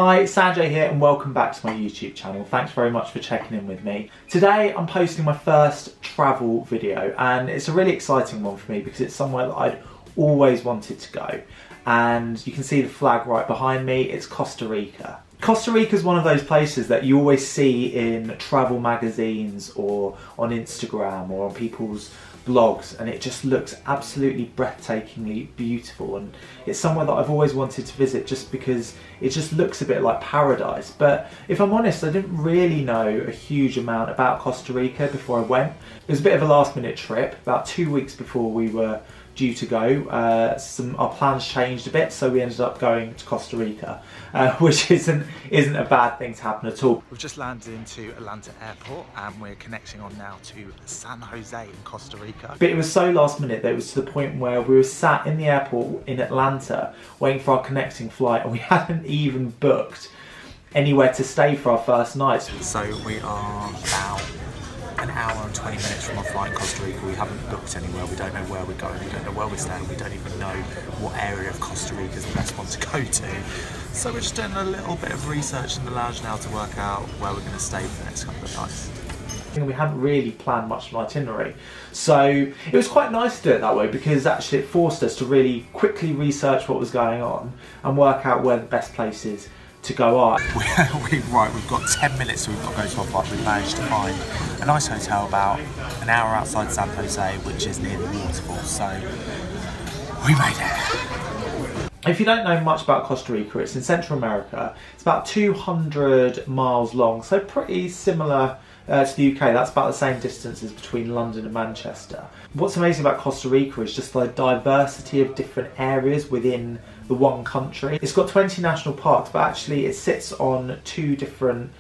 Hi, Sanjay here and welcome back to my YouTube channel. Thanks very much for checking in with me. Today I'm posting my first travel video and it's a really exciting one for me because it's somewhere that I'd always wanted to go. And you can see the flag right behind me, it's Costa Rica. Costa Rica is one of those places that you always see in travel magazines or on Instagram or on people's blogs, and it just looks absolutely breathtakingly beautiful, and it's somewhere that I've always wanted to visit just because it just looks a bit like paradise. But if I'm honest, I didn't really know a huge amount about Costa Rica before I went. It was a bit of a last minute trip, about 2 weeks before we were due to go. Our plans changed a bit, so we ended up going to Costa Rica, which isn't a bad thing to happen at all. We've just landed into Atlanta Airport and we're connecting on now to San Jose in Costa Rica. But it was so last minute that it was to the point where we were sat in the airport in Atlanta waiting for our connecting flight, and we hadn't even booked anywhere to stay for our first night. So we are about an hour and 20 minutes from our flight in Costa Rica. We haven't booked anywhere, we don't know where we're going, we don't know where we're staying, we don't even know what area of Costa Rica is the best one to go to. So we're just doing a little bit of research in the lounge now to work out where we're going to stay for the next couple of nights. We hadn't really planned much of an itinerary, so it was quite nice to do it that way because actually it forced us to really quickly research what was going on and work out where the best places to go are. Right, we've got 10 minutes so we've got to go to our flight. We've managed to find a nice hotel about an hour outside San Jose, which is near the waterfalls, so we made it. If you don't know much about Costa Rica, it's in Central America. It's about 200 miles long, so pretty similar to the UK. That's about the same distance as between London and Manchester. What's amazing about Costa Rica is just the diversity of different areas within the one country. It's got 20 national parks, but actually it sits on two different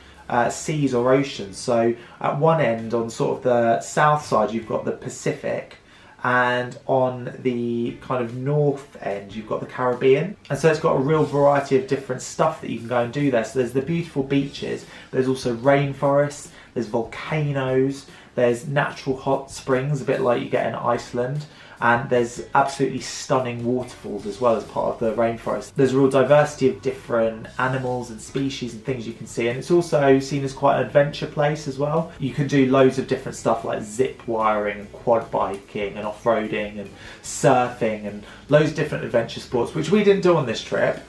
seas or oceans. So at one end, on sort of the south side, you've got the Pacific, and on the kind of north end you've got the Caribbean, and so it's got a real variety of different stuff that you can go and do there. So there's the beautiful beaches, there's also rainforests, there's volcanoes, there's natural hot springs, a bit like you get in Iceland, and there's absolutely stunning waterfalls as well as part of the rainforest. There's a real diversity of different animals and species and things you can see, and it's also seen as quite an adventure place as well. You can do loads of different stuff like zip wiring and quad biking and off-roading and surfing and loads of different adventure sports, which we didn't do on this trip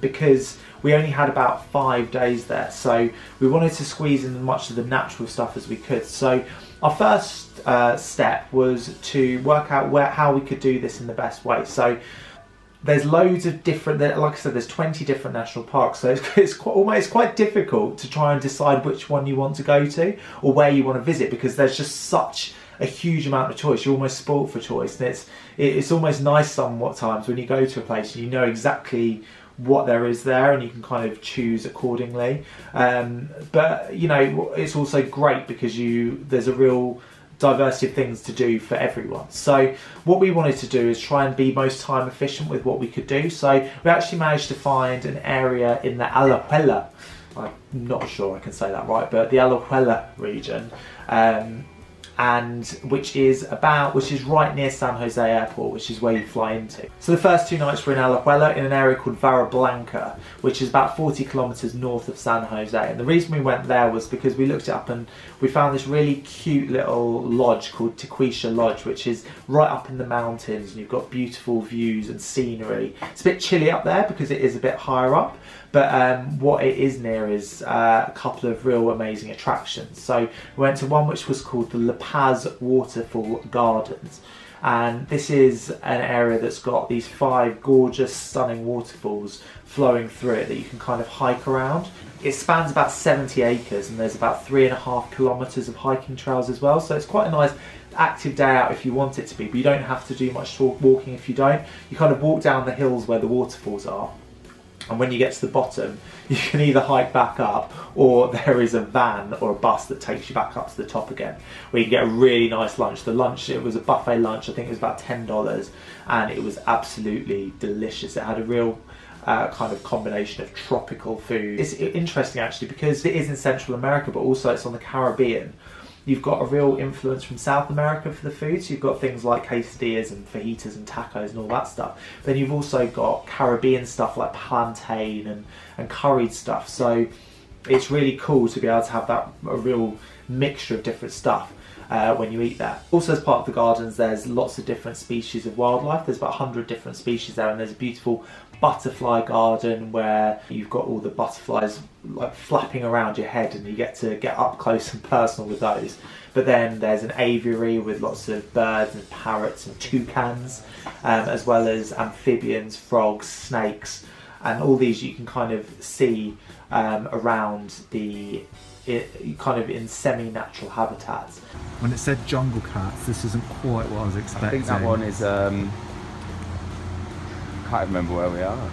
because we only had about 5 days there, so we wanted to squeeze in as much of the natural stuff as we could. So our first step was to work out how we could do this in the best way. So there's loads of different, like I said, there's 20 different national parks, so it's quite difficult to try and decide which one you want to go to or where you want to visit, because there's just such a huge amount of choice. You're almost spoiled for choice, and it's almost nice somewhat times when you go to a place and you know exactly what there is there and you can kind of choose accordingly, but you know, it's also great because there's a real diversity of things to do for everyone. So what we wanted to do is try and be most time efficient with what we could do. So we actually managed to find an area in the Alajuela, I'm not sure I can say that right, but the Alajuela region, and which is right near San Jose Airport, which is where you fly into. So the first 2 nights were in Alajuela, in an area called Barra Blanca, which is about 40 kilometers north of San Jose. And the reason we went there was because we looked it up and we found this really cute little lodge called Tequisha Lodge, which is right up in the mountains, and you've got beautiful views and scenery. It's a bit chilly up there because it is a bit higher up, but what it is near is a couple of real amazing attractions. So we went to one which was called the Paz Waterfall Gardens, and this is an area that's got these 5 gorgeous, stunning waterfalls flowing through it that you can kind of hike around. It spans about 70 acres and there's about 3.5 kilometers of hiking trails as well, so it's quite a nice active day out if you want it to be, but you don't have to do much walking if you don't. You kind of walk down the hills where the waterfalls are, and when you get to the bottom you can either hike back up, or there is a van or a bus that takes you back up to the top again, where you can get a really nice lunch. The lunch, it was a buffet lunch, I think it was about $10, and it was absolutely delicious. It had a real kind of combination of tropical food. It's interesting actually because it is in Central America, but also it's on the Caribbean, you've got a real influence from South America for the food. So you've got things like quesadillas and fajitas and tacos and all that stuff. Then you've also got Caribbean stuff like plantain and curried stuff. So it's really cool to be able to have a real mixture of different stuff when you eat that. Also, as part of the gardens, there's lots of different species of wildlife. There's about 100 different species there, and there's a beautiful butterfly garden where you've got all the butterflies like flapping around your head, and you get to get up close and personal with those. But then there's an aviary with lots of birds and parrots and toucans, as well as amphibians, frogs, snakes, and all these you can kind of see around kind of in semi-natural habitats. When it said jungle cats, this isn't quite what I was expecting. I think that one is, can't remember where we are.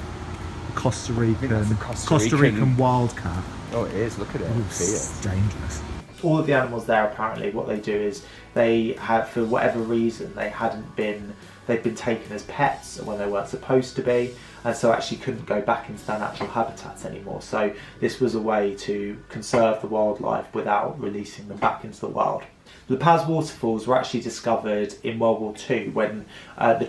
Costa Rican, Costa Rican wildcat. Oh, it is, look at it. It's dangerous. All of the animals there, apparently, what they do is they have, for whatever reason, they've been taken as pets when they weren't supposed to be, and so actually couldn't go back into their natural habitats anymore. So this was a way to conserve the wildlife without releasing them back into the wild. The Paz Waterfalls were actually discovered in World War II when the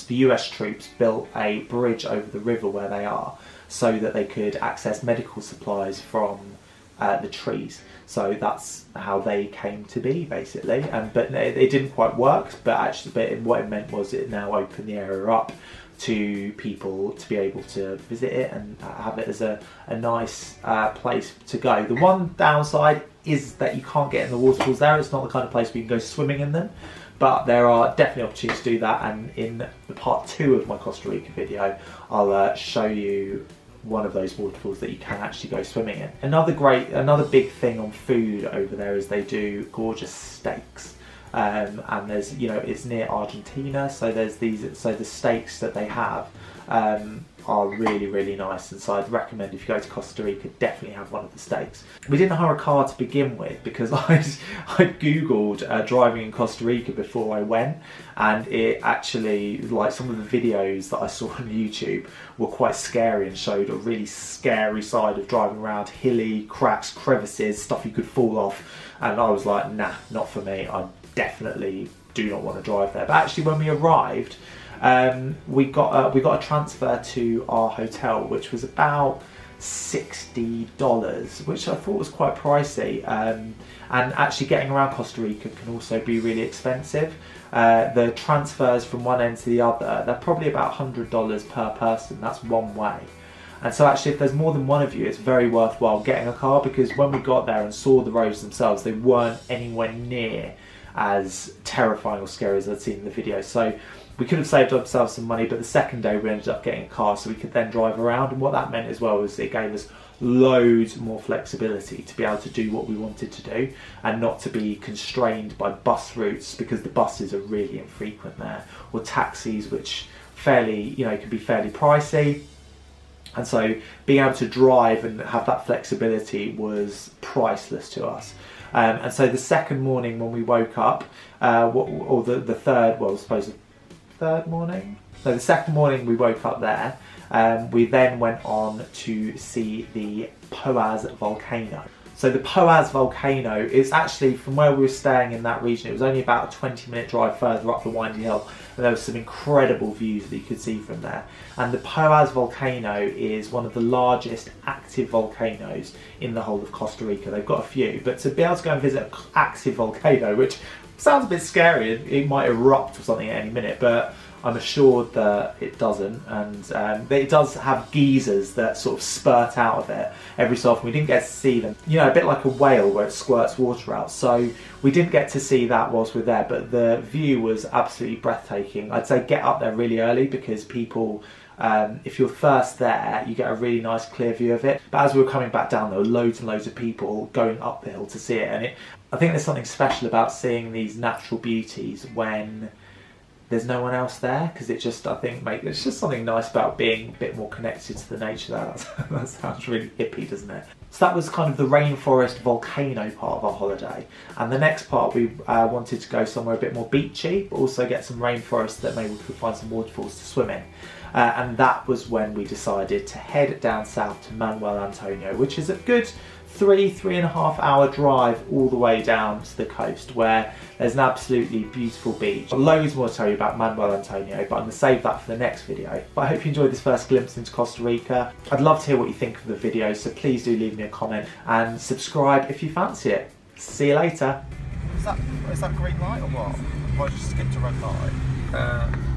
US troops built a bridge over the river where they are so that they could access medical supplies from the trees. So that's how they came to be, basically. But it didn't quite work, but what it meant was it now opened the area up to people to be able to visit it and have it as a nice place to go. The one downside is that you can't get in the waterfalls there. It's not the kind of place where you can go swimming in them, but there are definitely opportunities to do that, and in the part 2 of my Costa Rica video I'll show you one of those waterfalls that you can actually go swimming in. Another big thing on food over there is they do gorgeous steaks. And there's, it's near Argentina, so the steaks that they have are really, really nice, and so I'd recommend if you go to Costa Rica, definitely have one of the steaks. We didn't hire a car to begin with because I googled driving in Costa Rica before I went, and it actually, like, some of the videos that I saw on YouTube were quite scary and showed a really scary side of driving around hilly, cracks, crevices, stuff you could fall off, and I was like, nah, not for me. I definitely do not want to drive there. But actually, when we arrived, we got a transfer to our hotel, which was about $60, which I thought was quite pricey. And actually, getting around Costa Rica can also be really expensive. The transfers from one end to the other, they're probably about $100 per person. That's one way. And so actually, if there's more than one of you, it's very worthwhile getting a car, because when we got there and saw the roads themselves, they weren't anywhere near as terrifying or scary as I'd seen in the video. So we could have saved ourselves some money, but the second day we ended up getting a car so we could then drive around, and what that meant as well was it gave us loads more flexibility to be able to do what we wanted to do and not to be constrained by bus routes, because the buses are really infrequent there, or taxis, which can be fairly pricey. And so being able to drive and have that flexibility was priceless to us. And so the second morning when we woke up, the second morning we woke up there, we then went on to see the Poas Volcano. So the Poas Volcano is actually, from where we were staying in that region, it was only about a 20-minute drive further up the windy hill, and there was some incredible views that you could see from there. And the Poas Volcano is one of the largest active volcanoes in the whole of Costa Rica. They've got a few, but to be able to go and visit an active volcano, which sounds a bit scary, it might erupt or something at any minute, but I'm assured that it doesn't, and it does have geysers that sort of spurt out of it every so often. We didn't get to see them, a bit like a whale where it squirts water out, so we didn't get to see that whilst we're there, but the view was absolutely breathtaking. I'd say get up there really early, because people, if you're first there, you get a really nice clear view of it. But as we were coming back down, there were loads and loads of people going up the hill to see it, and I think there's something special about seeing these natural beauties when there's no one else there, because it's just something nice about being a bit more connected to the nature there. That sounds really hippie, doesn't it? So that was kind of the rainforest volcano part of our holiday, and the next part we wanted to go somewhere a bit more beachy, but also get some rainforest that maybe we could find some waterfalls to swim in. And that was when we decided to head down south to Manuel Antonio, which is a good 3.5 hour drive all the way down to the coast, where there's an absolutely beautiful beach. Got loads more to tell you about Manuel Antonio, but I'm going to save that for the next video. But I hope you enjoyed this first glimpse into Costa Rica. I'd love to hear what you think of the video, so please do leave me a comment and subscribe if you fancy it. See you later. Is that green light or what? Or just skip to red light?